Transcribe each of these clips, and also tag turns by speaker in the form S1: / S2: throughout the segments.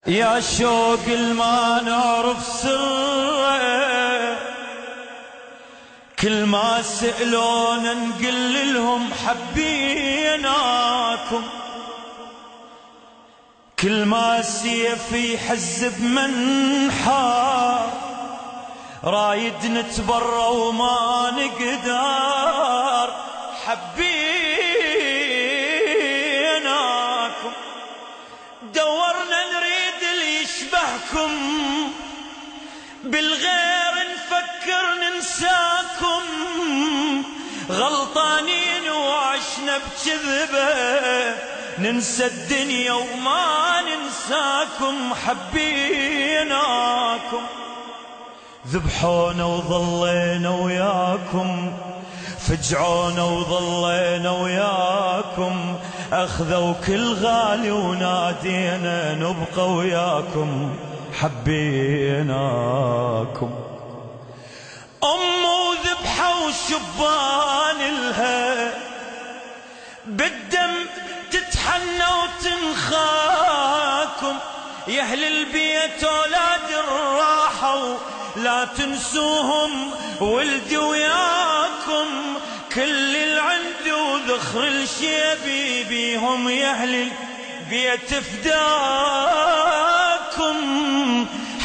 S1: يا شوق الما نعرف سره، كل ما سألونا نقول لهم حبيناكم، كل ما السيف يحز بمنحار رايد نتبرى وما نقدر، حبيناكم دورنا نريد اللي يشبهكم، بالغير نفكر ننساكم، غلطانين وعشنا بكذبة، ننسى الدنيا وما ننساكم، حبيناكم ذبحونا وظلينا وياكم، فجعونا وظلينا وياكم، أخذوا كل غالي ونادينا نبقى وياكم، حبيناكم. ذبحة وشبان الها بالدم تتحنى وتنخاكم، يا أهل البيت أولاد الراحة لا تنسوهم، ولدي وياكم كل العند وذخر الشيبي بيهم، يا أهل البيت فداكم،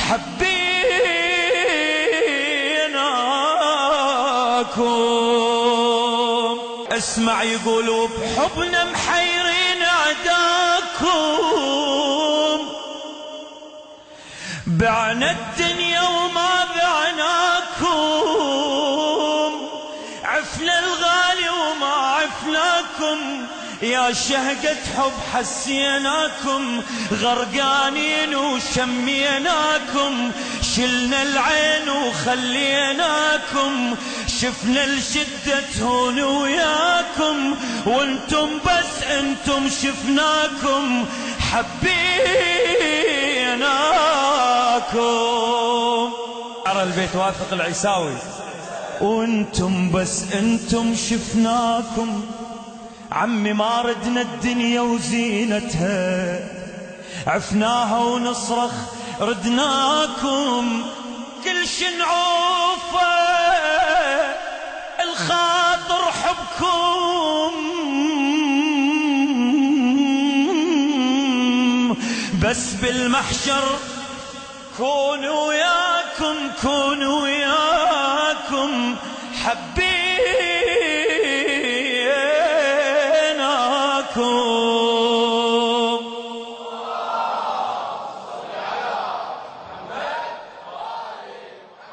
S1: حبيناكم. اسمع يقولوا بحبنا محيرين عداكم، بعنا الدنيا وما بعناكم، عفنا الغالي وما عفناكم، يا شهقة حب حسيناكم، غرقانين وشميناكم، شلنا العين وخليناكم، شفنا الشدة هون وياكم، وانتم بس انتم شفناكم، حبيناكم. على البيت واثق العيساوي. وانتم بس انتم شفناكم، عمي ما ردنا الدنيا وزينتها، عفناها ونصرخ ردناكم، كل شنعوفه الخاطر حبكم، بس بالمحشر كونوا وياكم، كونوا وياكم،